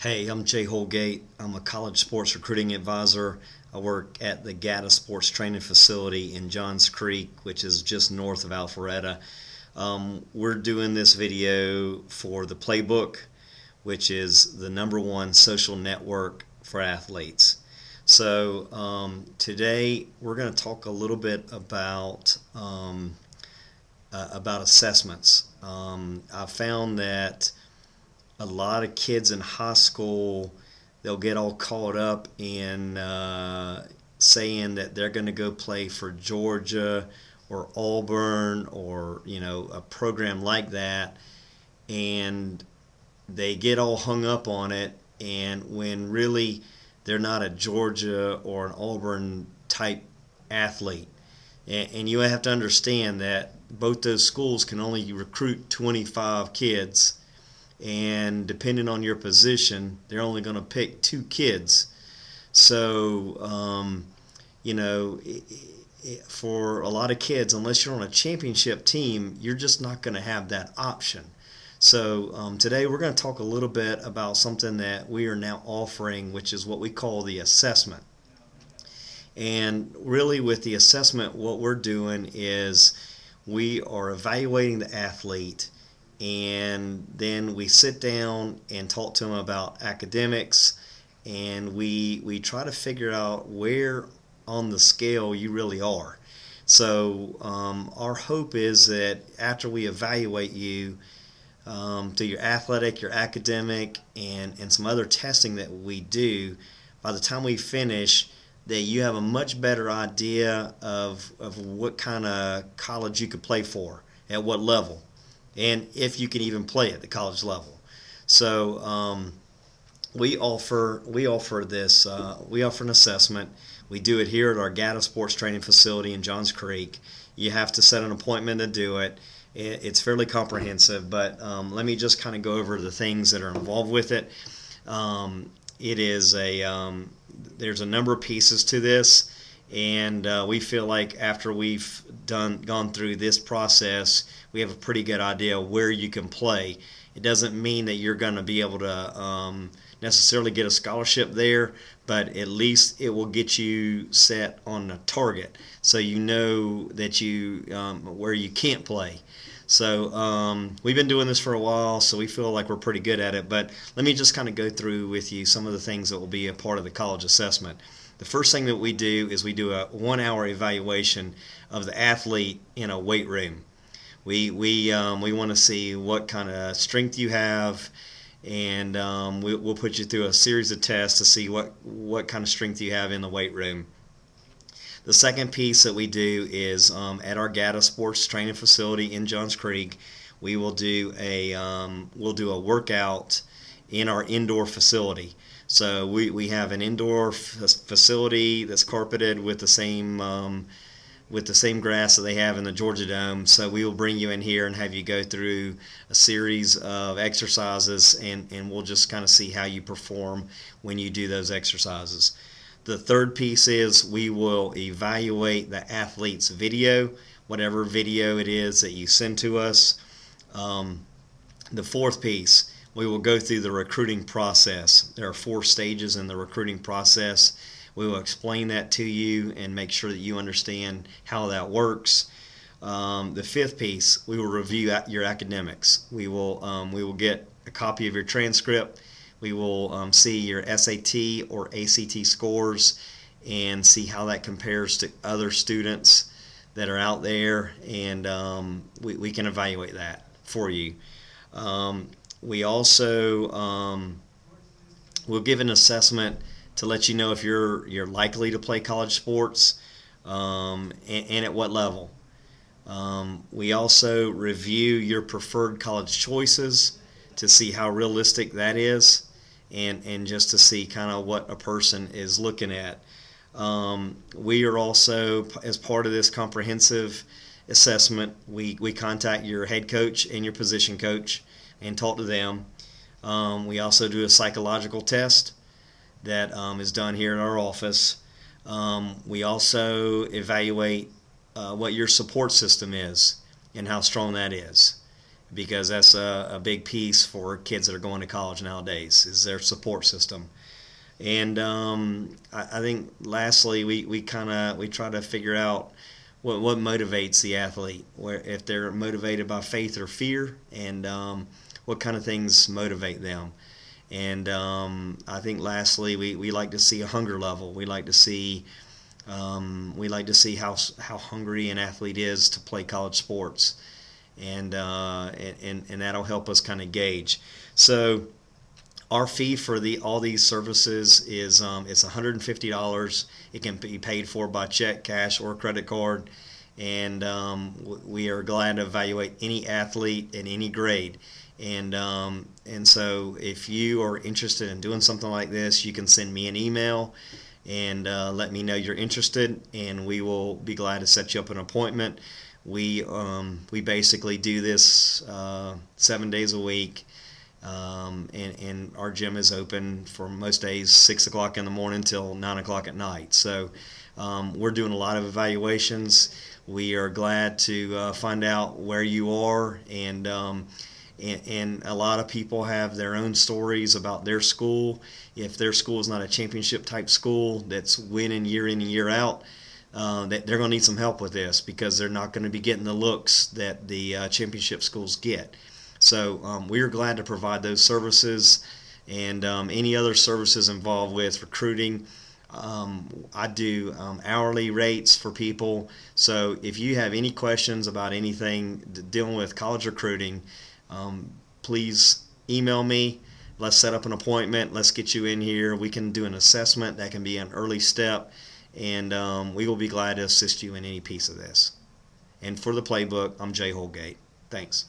Hey, I'm Jay Holgate. I'm a college sports recruiting advisor. I work at the GATA Sports Training Facility in Johns Creek, which is just north of Alpharetta. We're doing this video for the Playbook, which is the #1 social network for athletes. Today we're going to talk a little bit about assessments. I found that a lot of kids in high school, they'll get all caught up in saying that they're going to go play for Georgia or Auburn or a program like that, and they get all hung up on it, and when really they're not a Georgia or an Auburn type athlete. And you have to understand that both those schools can only recruit 25 kids, and depending on your position, they're only going to pick 2 kids. So, for a lot of kids, unless you're on a championship team, you're just not going to have that option. So today we're going to talk a little bit about something that we are now offering, which is what we call the assessment. And really with the assessment, what we're doing is we are evaluating the athlete, and then we sit down and talk to them about academics, and we try to figure out where on the scale you really are. So our hope is that after we evaluate you, through your athletic, your academic, and some other testing that we do, by the time we finish, that you have a much better idea of what kind of college you could play for, at what level, and if you can even play at the college level. So we offer an assessment. We do it here at our GATA Sports Training Facility in Johns Creek. You have to set an appointment to do it. It's fairly comprehensive, but let me just kind of go over the things that are involved with it. There's a number of pieces to this, and we feel like after we've gone through this process, we have a pretty good idea where you can play. It doesn't mean that you're going to be able to necessarily get a scholarship there, but at least it will get you set on a target, so you know that where you can't play. So we've been doing this for a while, so we feel like we're pretty good at it. But let me just kind of go through with you some of the things that will be a part of the college assessment. The first thing that we do is we do a 1-hour evaluation of the athlete in a weight room. We want to see what kind of strength you have, and we'll put you through a series of tests to see what kind of strength you have in the weight room. The second piece that we do is at our GATA Sports Training Facility in Johns Creek, we'll do a workout in our indoor facility. So we have an indoor facility that's carpeted with the same grass that they have in the Georgia Dome. So we will bring you in here and have you go through a series of exercises, and we'll just kind of see how you perform when you do those exercises. The third piece is we will evaluate the athlete's video, whatever video it is that you send to us. The fourth piece, we will go through the recruiting process. There are 4 stages in the recruiting process. We will explain that to you and make sure that you understand how that works. The fifth piece, we will review your academics. We will get a copy of your transcript. We will see your SAT or ACT scores and see how that compares to other students that are out there, and we can evaluate that for you. We also will give an assessment to let you know if you're likely to play college sports, and at what level. We also review your preferred college choices to see how realistic that is, and just to see kind of what a person is looking at. We are also, as part of this comprehensive assessment, we contact your head coach and your position coach and talk to them. We also do a psychological test that is done here in our office. We also evaluate what your support system is and how strong that is. because that's a big piece for kids that are going to college nowadays is their support system. And I think lastly, we try to figure out what motivates the athlete, where if they're motivated by faith or fear, and what kind of things motivate them. And I think lastly, we like to see a hunger level. We like to see how hungry an athlete is to play college sports, and that'll help us kind of gauge. So our fee for all these services is it's $150. It can be paid for by check, cash, or credit card, and we are glad to evaluate any athlete in any grade. And so if you are interested in doing something like this, you can send me an email and let me know you're interested, and we will be glad to set you up an appointment. We basically do this 7 days a week. And our gym is open for most days 6 o'clock in the morning till 9 o'clock at night. So we're doing a lot of evaluations. We are glad to find out where you are, and a lot of people have their own stories about their school. If their school is not a championship type school that's winning year in and year out, that they're going to need some help with this, because they're not going to be getting the looks that the championship schools get. So we are glad to provide those services, and any other services involved with recruiting. I do hourly rates for people. So if you have any questions about anything dealing with college recruiting, please email me. Let's set up an appointment. Let's get you in here. We can do an assessment. That can be an early step, and we will be glad to assist you in any piece of this. And for the playbook, I'm Jay Holgate. Thanks.